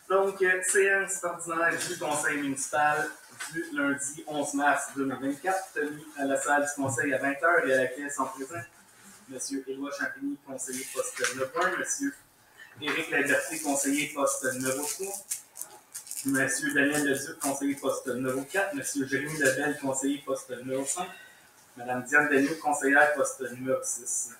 Donc, séance ordinaire du conseil municipal du lundi 11 mars 2024, tenue à la salle du conseil à 20h et à laquelle sont présents M. Éloi Champigny, conseiller poste numéro 1, M. Éric Laberté, conseiller poste numéro 3, M. Daniel Leduc, conseiller poste numéro 4, M. Jérémy Lebel, conseiller poste numéro 5, Mme Diane Daigneault, conseillère poste numéro 6.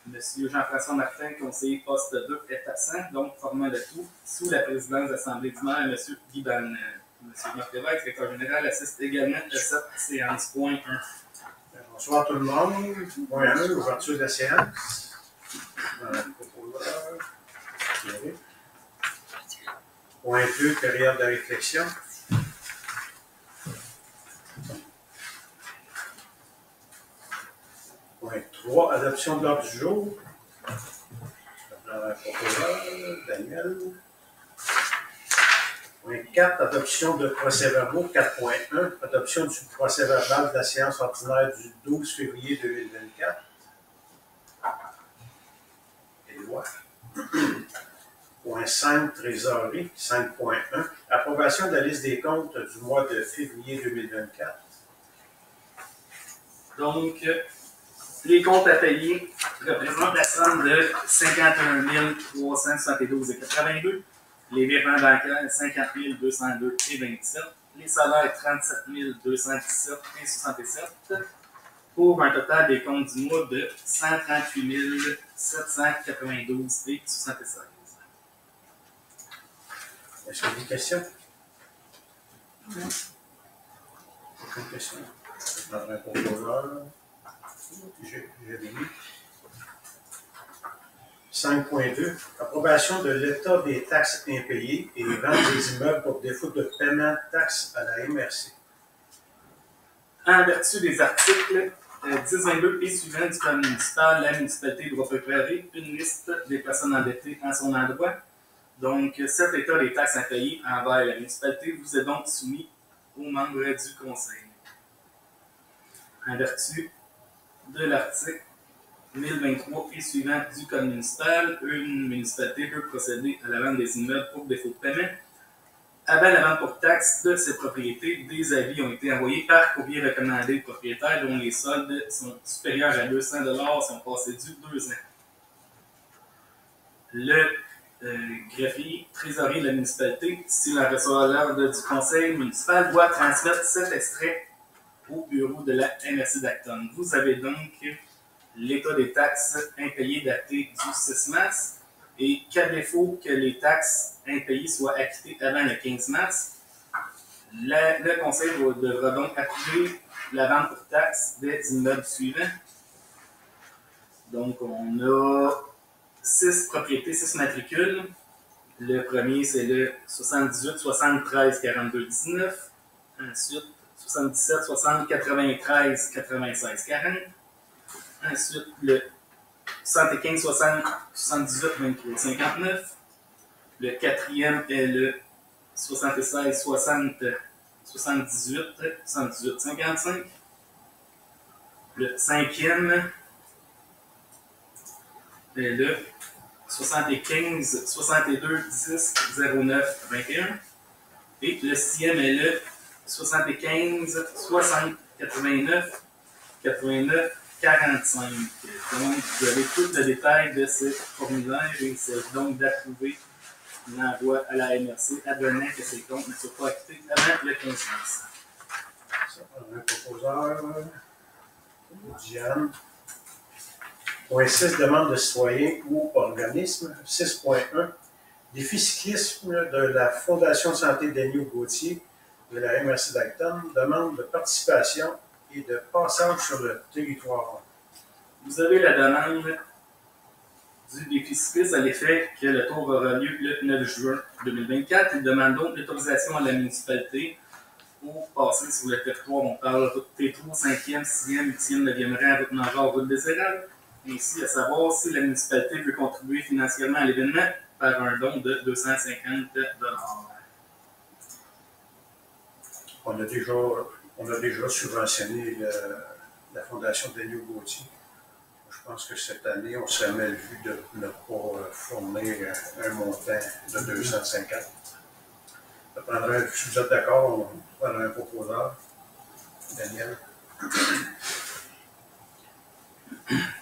M. Jean-François Martin, conseiller poste 2, est absent, donc formant le tout sous la présidence de l'Assemblée du maire, M. Guy Banel. M. Marc Lévesque, directeur général, assiste également à cette séance. Point 1. Bonsoir tout le monde. Point 1, ouverture de la séance. Point 2, période de réflexion. Point 3, adoption de l'ordre du jour. Daniel. Point 4, adoption de procès-verbaux. 4.1, adoption du procès-verbal de la séance ordinaire du 12 février 2024. Éloi. Point 5, trésorerie. 5.1, approbation de la liste des comptes du mois de février 2024. Donc, les comptes à payer représentent la somme de 51 372,82. Les virements bancaires, 50 202,27. Les salaires, 37 217,67. Pour un total des comptes du mois de 138 792,76. Est-ce qu'il y a des questions? Non. Aucune question. Je prendrai un proposeur. J'ai mis. 5.2. Approbation de l'état des taxes impayées et vente des immeubles pour défaut de paiement de taxes à la MRC. En vertu des articles 10.22 et suivants du code municipal, la municipalité doit préparer une liste des personnes endettées en son endroit. Donc, cet état des taxes impayées envers la municipalité vous est donc soumis aux membres du conseil. En vertu de l'article 1023 et suivant du code municipal, une municipalité peut procéder à la vente des immeubles pour défaut de paiement. Avant la vente pour taxe de ces propriétés, des avis ont été envoyés par courrier recommandé de propriétaires dont les soldes sont supérieurs à 200 $, sont passés du 2 ans. Le greffier trésorier de la municipalité, s'il en reçoit l'ordre du conseil municipal, doit transmettre cet extrait au bureau de la MRC d'Acton. Vous avez donc l'état des taxes impayées daté du 6 mars et qu'à défaut que les taxes impayées soient acquittées avant le 15 mars, le conseil devra donc approuver la vente pour taxes des immeubles suivants. Donc, on a 6 propriétés, 6 matricules. Le premier, c'est le 78 73 42 19. Ensuite, 77 60 93 96 40. Ensuite, le 75 60 78 23 59. Le quatrième est le 76 60 78 78 55. Le cinquième est le 75 62 10 09 21. Et le sixième est le 75 60 89 89 45. Donc, vous avez tout le détail de ces formulaires et il s'agit donc d'approuver l'envoi à la MRC advenant que ces comptes ne soient pas acquittés avant le 15 mars. Ça prend un proposeur. Diane. Point 6, demande de citoyens ou organismes. 6.1, défi cyclisme de la Fondation Santé Daigneault-Gauthier de la MRC d'Acton, demande de participation et de passage sur le territoire. Vous avez la demande du défi cycliste à l'effet que le tour aura lieu le 9 juin 2024. Il demande donc l'autorisation à la municipalité pour passer sur le territoire. On parle route T3, 5e, 6e, 8e, 9e rang, route Major, route des Érables. Ainsi, à savoir si la municipalité veut contribuer financièrement à l'événement par un don de 250 $. On a déjà subventionné la Fondation Daigneault-Gauthier. Je pense que cette année, on serait mal vu de ne pas fournir un montant de 250. Ça prendrait, si vous êtes d'accord, on prendrait un proposeur. Daniel.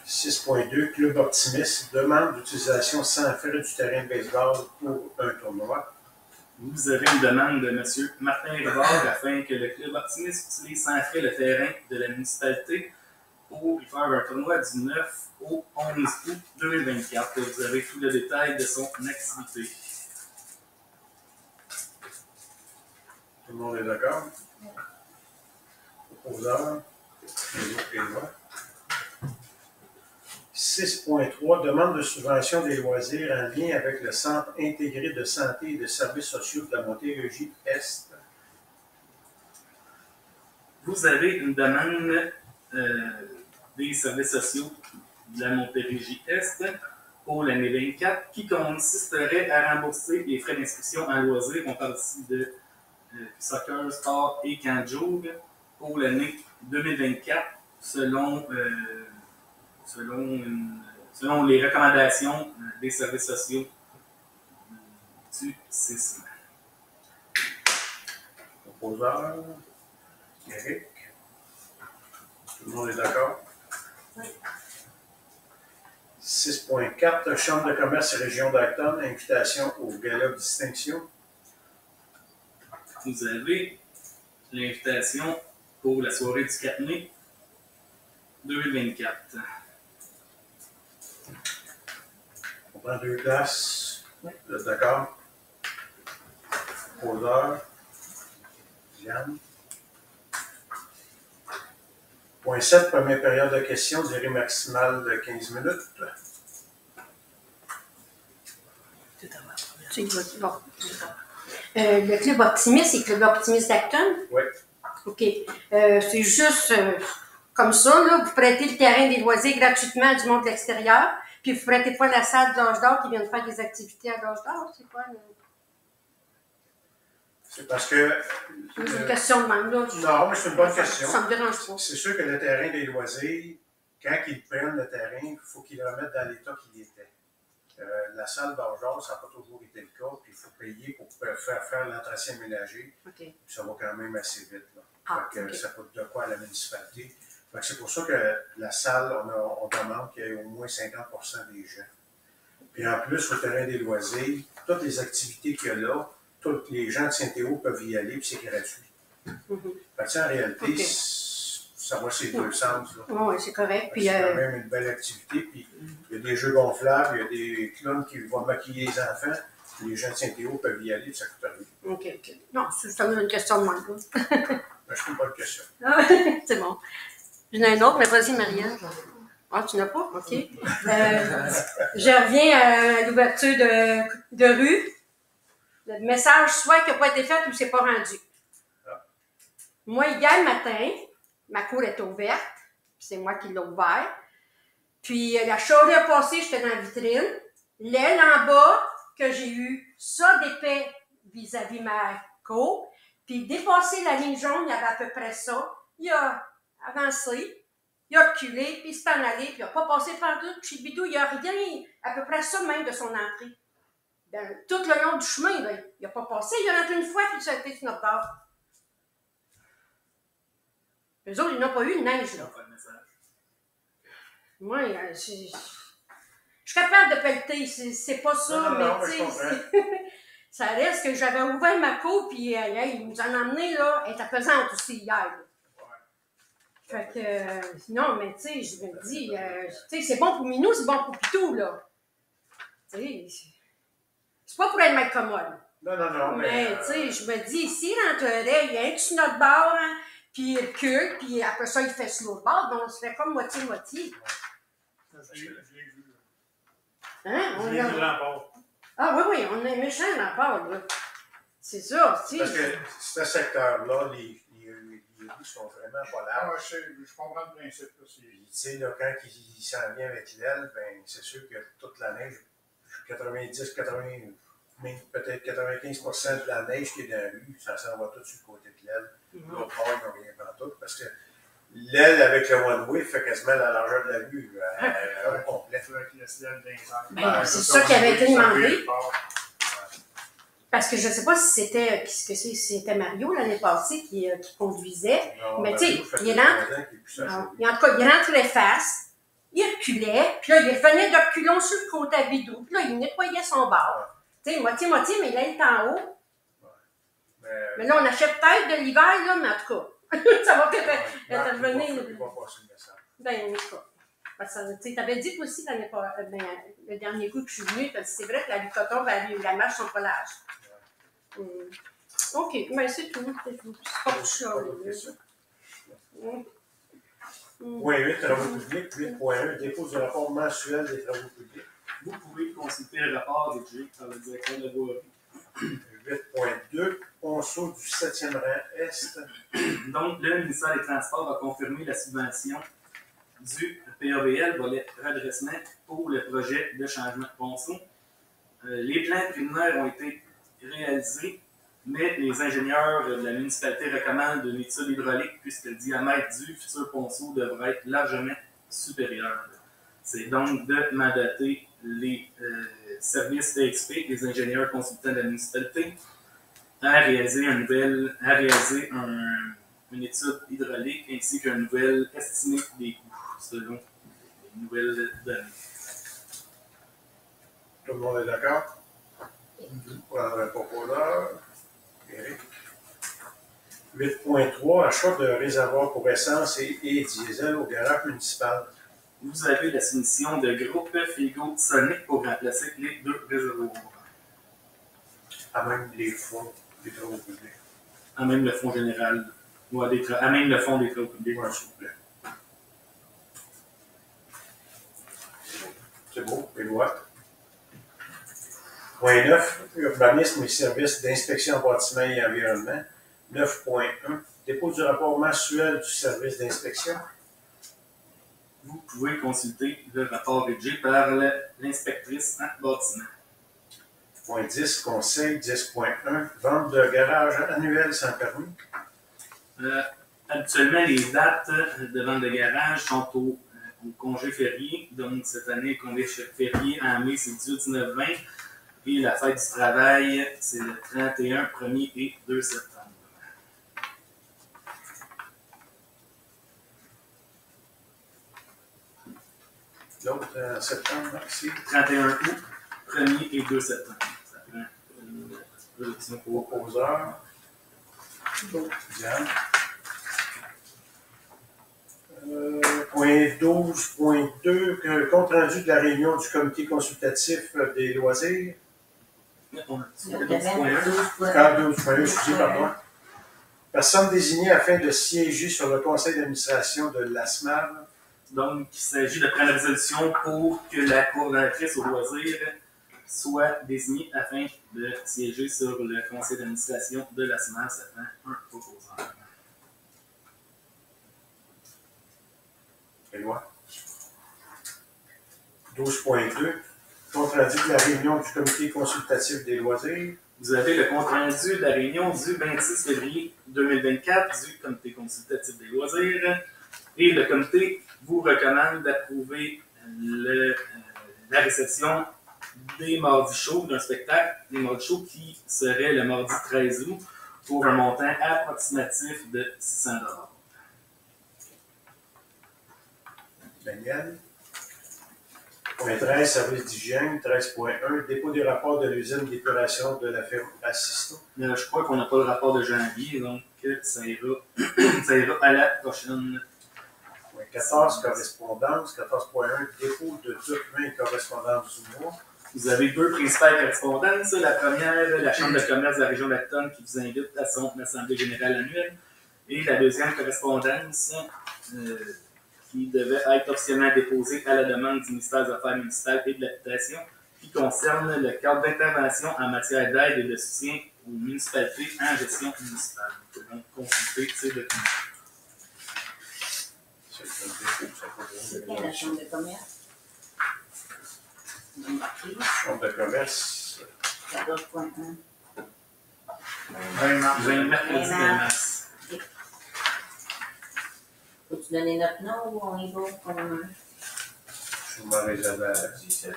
6.2, Club Optimiste demande l'utilisation sans frais du terrain de baseball pour un tournoi. Vous avez une demande de M. Martin Rivard afin que le Club Optimiste utilise sans frais le terrain de la municipalité pour y faire un tournoi du 9 au 11 août 2024. Vous avez tout le détail de son activité. Tout le monde est d'accord? Proposeur. Et moi. 6.3, demande de subvention des loisirs en lien avec le Centre intégré de santé et de services sociaux de la Montérégie-Est. Vous avez une demande des services sociaux de la Montérégie-Est pour l'année 24 qui consisterait à rembourser les frais d'inscription en loisirs. On parle ici de soccer, sport et camp de jour pour l'année 2024 selon les recommandations des services sociaux du CISM. Proposeur. Eric. Tout le monde est d'accord? Oui. 6.4, Chambre de commerce et région d'Acton, invitation au gala de distinction. Vous avez l'invitation pour la soirée du 4 mai 2024. On prend 2 places. Oui. Vous êtes d'accord? Proposeur. Diane. Point 7, première période de questions, durée maximale de 15 minutes. Bon. Le Club Optimiste, c'est le Club Optimiste d'Acton? Oui. OK. C'est juste comme ça, là, vous prêtez le terrain des loisirs gratuitement à du monde de l'extérieur, puis vous prêtez pas la salle de l'Âge d'Or qui vient de faire des activités à l'Âge d'Or. C'est quoi? C'est parce que... C'est une question de même, là. Non, mais c'est une bonne question. Ça me dérange pas. C'est sûr que le terrain des loisirs, quand ils prennent le terrain, il faut qu'ils le remettent dans l'état qu'il était. La salle d'Orgeor, ça n'a pas toujours été le cas, puis il faut payer pour faire l'entretien ménager. OK. Ça va quand même assez vite. Là. Okay. Ça coûte de quoi à la municipalité. C'est pour ça que la salle, on demande qu'il y ait au moins 50% des gens. Puis en plus, au terrain des loisirs, toutes les activités qu'il y a là, tous les gens de Saint-Théo peuvent y aller, puis c'est gratuit. En réalité, ça va ces deux sens. Oui, c'est correct. C'est quand même une belle activité. Puis il y a des jeux gonflables, il y a des clowns qui vont maquiller les enfants. Les gens de Saint-Théo peuvent y aller, puis ça coûte rien. OK. Non, c'est seulement une question de moi. Je ne pose pas de question. C'est bon. J'en ai une autre, mais vas-y, Marianne. Ah, tu n'as pas? OK. Je reviens à l'ouverture de rue. Le message, soit qu'il n'a pas été fait ou c'est pas rendu. Ah. Moi, hier matin, ma cour est ouverte. C'est moi qui l'ai ouvert. Puis la journée passée, j'étais dans la vitrine. L'aile en bas, que j'ai eu ça d'épais vis-à-vis ma cour. Puis dépassé la ligne jaune, il y avait à peu près ça. Il a avancé, il a reculé, puis il s'est en allé, puis il n'a pas passé par tout. Chez Bidou, il n'y a rien, à peu près ça même de son entrée. Tout le long du chemin, là, il n'a pas passé, il est rentré une fois, puis il s'est fait sur notre bord. Eux autres, ils n'ont pas eu de neige, là. Moi, je suis capable de pelleter, c'est pas ça, mais tu sais, ça reste que j'avais ouvert ma cour, puis ils nous en ont emmené, là, elle était pesante aussi hier. Là. Fait que, non, mais tu sais, je me dis, tu sais, c'est bon pour Minou, c'est bon pour Pitou, là. Tu sais, c'est pas pour être maître commode. Non, mais tu sais, je me dis, s'il rentrerait, il y a un sur notre bord, hein, puis il recule, puis après ça, il fait sur l'autre bord, donc on se fait comme moitié-moitié. Je l'ai vu. Hein? Je l'ai vu l'emport. Ah oui, on est méchant l'emport, là. C'est ça, aussi. Parce que ce secteur-là, les rues sont vraiment pas larges. Je comprends le principe. Tu sais, là, quand il s'en vient avec l'aile, ben, c'est sûr que toute la neige, 90, 80, peut-être 95% de la neige qui est dans la rue, ça s'en va tout sur le côté de l'aile. L'autre bord, ils n'ont rien pantoute, parce que l'aile avec le one-way fait quasiment la largeur de la rue au complet. Ben, c'est ça qui avait été demandé. Parce que je ne sais pas si c'était, si c'était Mario l'année passée qui conduisait. Non, Mais tu sais, Mario, fait il 3 rentre. ans qu'il est plus à Non. Chaudière. Et en tout cas, il rentrait face, il reculait, puis là, il revenait de reculons sur le côté à bidou, puis là, il nettoyait son bar. Tu sais, moitié-moitié, mais là, il est en haut. Mais là, on achète peut-être de l'hiver, là, mais en tout cas, ça va peut-être intervenir. Il va passer le message. Ben, en tout cas. Parce que tu avais dit aussi le dernier coup que je suis venue, parce que c'est vrai que la Lucoton et la marche sont pas larges. OK, ben c'est tout. C'est tout. C'est pas tout ça. Point 8, travaux publics. 8.1, dépôt du rapport mensuel des travaux publics. Vous pouvez consulter le rapport rédigé par le directeur de la voirie. 8.2, ponceau du 7e rang Est. Donc, le ministère des Transports a confirmé la subvention du PAVL, volet redressement, pour le projet de changement de ponceau. Les plans préliminaires ont été réalisés, mais les ingénieurs de la municipalité recommandent une étude hydraulique puisque le diamètre du futur ponceau devrait être largement supérieur. C'est donc de mandater les services DXP, les ingénieurs consultants de la municipalité, à réaliser une étude hydraulique ainsi qu'une nouvelle estimée des coûts selon les nouvelles données. Tout le monde est d'accord? Pour le proposeur. Éric. 8.3, achat de réservoirs pour essence et diesel au garage municipal. Vous avez la soumission de groupe Figo Sonic pour remplacer les 2 réservoirs. À même les fonds des travaux publics. À même le fonds général, ou à même le fonds des travaux publics. Oui, s'il vous plaît. C'est beau, Éloi. Point 9, urbanisme et services d'inspection en bâtiment et environnement. 9.1, dépôt du rapport mensuel du service d'inspection. Vous pouvez consulter le rapport rédigé par l'inspectrice en bâtiment. Point 10, conseil. 10.1, vente de garage annuel sans permis. Habituellement, les dates de vente de garage sont au congé férié. Donc, cette année, le congé férié en mai, c'est 18, 19, 20. Et la fête du travail, c'est le 31, 1er et 2 septembre. L'autre, en septembre, ici. 31 août, 1er et 2 septembre. Ça prend une production pour Proposeur. Diane. Point 12.2, compte rendu de la réunion du comité consultatif des loisirs. on a Le 12.1, excusez, pardon. Personne désignée afin de siéger sur le conseil d'administration de l'ASMAV. Donc, il s'agit de prendre la résolution pour que la coordonnatrice au loisir soit désignée afin de siéger sur le conseil d'administration de la SMAR. Ça prend un proposeur. Éloi. 12.2, compte rendu de la réunion du comité consultatif des loisirs. Vous avez le compte rendu de la réunion du 26 février 2024 du comité consultatif des loisirs. Et le comité vous recommande d'approuver la réception des mardis chauds d'un spectacle, des mardis chauds qui serait le mardi 13 août pour un montant approximatif de 600 $. Daniel. Point 13, service d'hygiène. 13.1, dépôt des rapports de l'usine d'épuration de la firme Assisto. Je crois qu'on n'a pas le rapport de janvier, donc ça ira, ça ira à la prochaine. Point 14, correspondance. 14.1, dépôt de documents et correspondance du mois. Vous avez 2 principales correspondances. La première, la Chambre de commerce de la région d'Acton qui vous invite à son assemblée générale annuelle. Et la deuxième correspondance qui devait être officiellement déposée à la demande du ministère des Affaires municipales et de l'Habitation, qui concerne le cadre d'intervention en matière d'aide et de soutien aux municipalités en gestion municipale. Vous pouvez donc consulter ces documents. C'est quelle la chambre de commerce? Chambre de commerce. 14.1. 20 mercredi 20 mars. Faut-tu donner notre nom ou on y va comme... Je m'en réserve à 17. Ouais,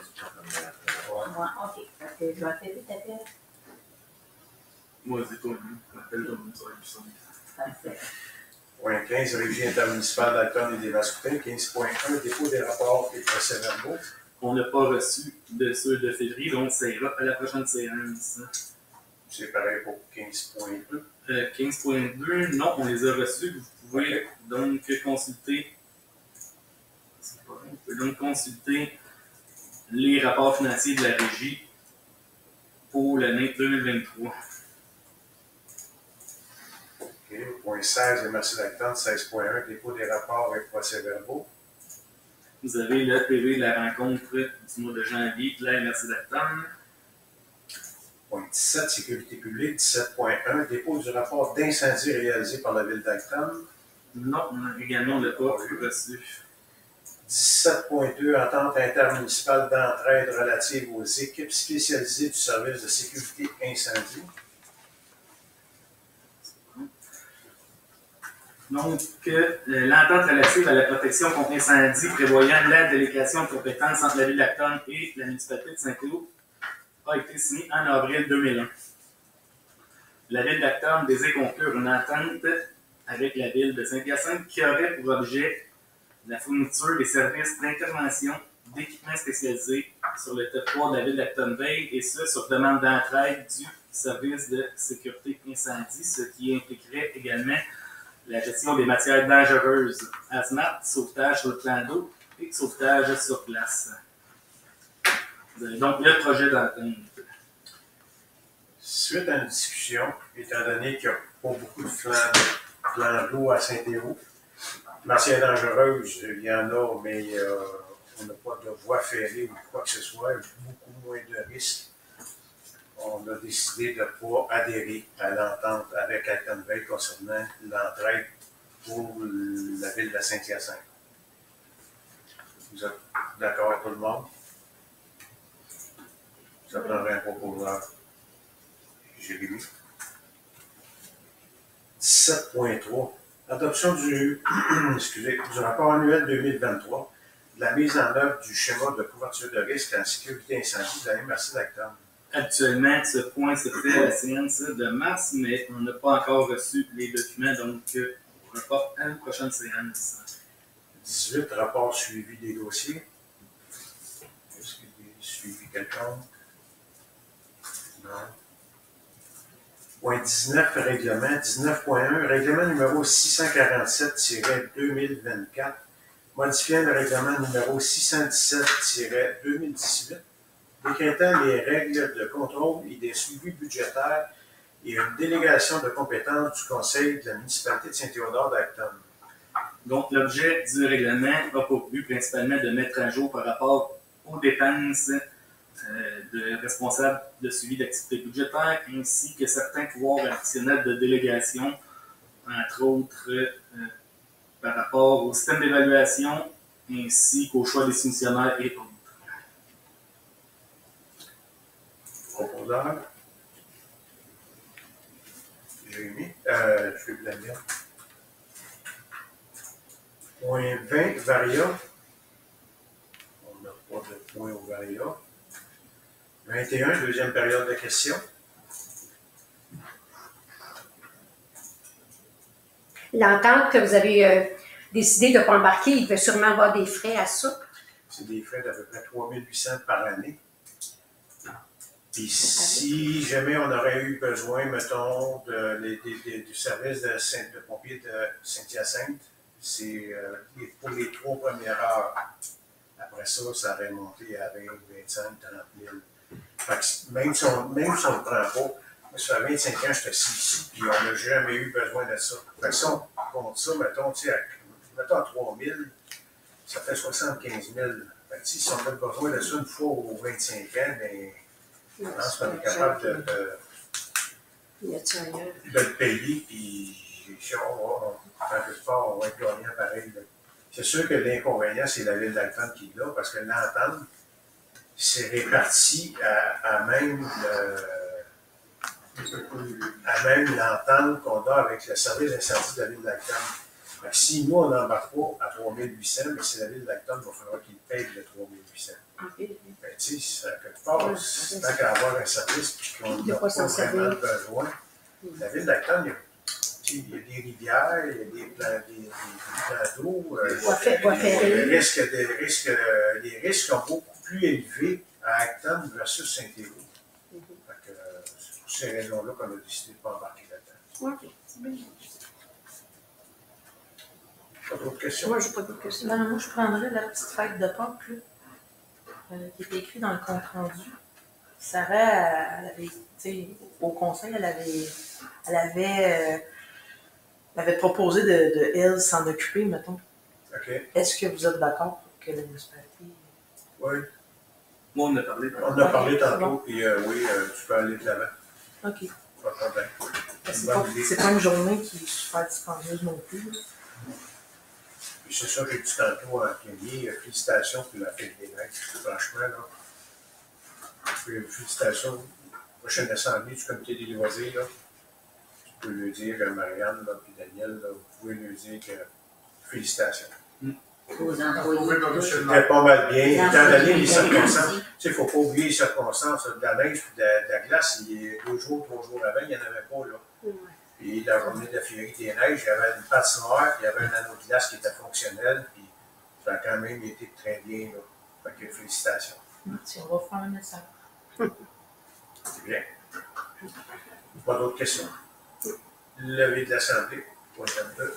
ok. Parce que je vais faire vite après. Moi, c'est toi, je m'appelle Dominique, ça va être plus simple. Parfait. Point 15, Régie intermunicipale d'Acton et des Mascoutins. 15.1, dépôt des rapports et procès-verbaux. On n'a pas reçu de ceux de février, donc ça ira à la prochaine séance. C'est pareil pour 15.2. 15.2, non, on les a reçus. Vous pouvez donc consulter. Vous pouvez donc consulter les rapports financiers de la régie pour l'année 2023. OK. Point 16, les merci d'Acton. 16.1, dépôt des rapports et procès-verbaux. Vous avez le PV de la rencontre du mois de janvier de la MRC d'Acton. Point 17, sécurité publique. 17.1, dépôt du rapport d'incendie réalisé par la ville d'Acton. Non, également, on ne l'a pas reçu. 17.2, entente intermunicipale d'entraide relative aux équipes spécialisées du service de sécurité incendie. Donc, l'entente relative à la protection contre incendie prévoyant la délégation de compétences entre la ville d'Acton et la municipalité de Saint-Cloud a été signée en avril 2001. La ville d'Acton désire conclure une entente avec la ville de Saint-Hyacinthe qui aurait pour objet la fourniture des services d'intervention d'équipements spécialisés sur le territoire de la ville d'Acton-Veil et ce, sur demande d'entraide du service de sécurité incendie, ce qui impliquerait également la gestion des matières dangereuses, hazmat, sauvetage sur le plan d'eau et sauvetage sur place. Vous avez donc le projet d'entente. Suite à une discussion, étant donné qu'il n'y a pas beaucoup de plans d'eau à Saint-Héroux, matières dangereuses, il y en a, mais on n'a pas de voie ferrée ou quoi que ce soit, beaucoup moins de risques. On a décidé de ne pas adhérer à l'entente avec Acton-Veil concernant l'entraide pour la ville de Saint-Hyacinthe. Vous êtes d'accord avec tout le monde? Ça prendrait un proposeur. Jérémy. 17.3. Adoption du rapport annuel 2023 de la mise en œuvre du schéma de couverture de risque en sécurité incendie de la MRC d'Acton. Actuellement, ce point se fait à la séance de mars, mais on n'a pas encore reçu les documents, donc on reporte à une prochaine séance. 18, rapport suivi des dossiers. Est-ce qu'il y a suivi quelqu'un? Non. Point 19, règlement. 19.1, règlement numéro 647-2024, modifiant le règlement numéro 617-2018, décrétant les règles de contrôle et des suivis budgétaires et une délégation de compétences du Conseil de la municipalité de Saint-Théodore d'Acton. Donc, l'objet du règlement a pour but principalement de mettre à jour par rapport aux dépenses de responsables de suivi d'activités budgétaires, ainsi que certains pouvoirs additionnels de délégation, entre autres par rapport au système d'évaluation, ainsi qu'au choix des soumissionnaires et autres. Proposeur. Jérémy. Je vais blâmer. Point 20, Varia. On n'a pas de point au Varia. 21, deuxième période de questions. L'entente que vous avez décidé de ne pas embarquer, il devait sûrement avoir des frais à ça. C'est des frais d'à peu près 3 800 par année. Puis si jamais on aurait eu besoin, mettons, du service de pompiers de Saint-Hyacinthe, c'est pour les 3 premières heures. Après ça, ça aurait monté à 20, 25, 30 000. Fait que même si on ne le prend pas, moi, ça fait 25 ans que je suis assis ici, puis on n'a jamais eu besoin de ça. Fait que si on compte ça, mettons, à 3 000, ça fait 75 000. Fait que si on a besoin de ça une fois aux 25 ans, bien, je pense qu'on est capable de le payer, puis si on fait un peu de sport, on va être gagnant pareil. Là. C'est sûr que l'inconvénient, c'est la ville d'Acton qui est là, parce que l'entente, c'est réparti à même l'entente qu'on a avec le service d'incendie de la ville d'Acton. Si nous, on n'embarque pas à 3 800, mais c'est la ville d'Acton, il va falloir qu'il paye le 3 800. Okay. Tu sais, quelque part, tant qu'à avoir un service puis qu'on n'a pas vraiment besoin, La ville d'Acton, il y a des rivières, il y a des plans d'eau. Les risques sont beaucoup plus élevés à Acton versus Saint-Héroux. C'est pour ces raisons-là qu'on a décidé de ne pas embarquer là-dedans. OK, c'est bien. Pas d'autres questions? Moi, j'ai pas d'autres questions. Ben, moi, je prendrais la petite fête de Pâques, là, qui était écrite dans le compte rendu. Sarah, elle avait, tu sais, au conseil, elle avait proposé de elle s'en occuper, mettons. OK. Est-ce que vous êtes d'accord pour que la municipalité. Oui. Moi, on a parlé. On en a parlé c'est tantôt, bon. puis oui, tu peux aller de l'avant. OK. Pas de problème. C'est pas une journée qui est super dispendieuse non plus. Là. Puis c'est ça que j'ai dit tantôt à Kelly. Félicitations pour la fête des neiges. Franchement, là. Puis, félicitations. Prochaine assemblée du comité des loisirs, là. Tu peux lui dire, Marianne, là, puis Daniel, là, vous pouvez lui dire que félicitations. Aux Approuvé employés. par M. le C'était maire. pas mal bien. Étant donné les circonstances, Aussi. tu sais, il ne faut pas oublier les circonstances. De la neige et de la glace, il y a 2 jours, 3 jours avant, il n'y en avait pas, là. Ouais. Puis la journée de la Féerie des Neiges, il y avait une patinoire, puis il y avait un anneau de glace qui était fonctionnel, puis ça a quand même été très bien, là. Fait que félicitations. Si on va faire un message. C'est bien. Pas d'autres questions. Levée de l'Assemblée. Point 22.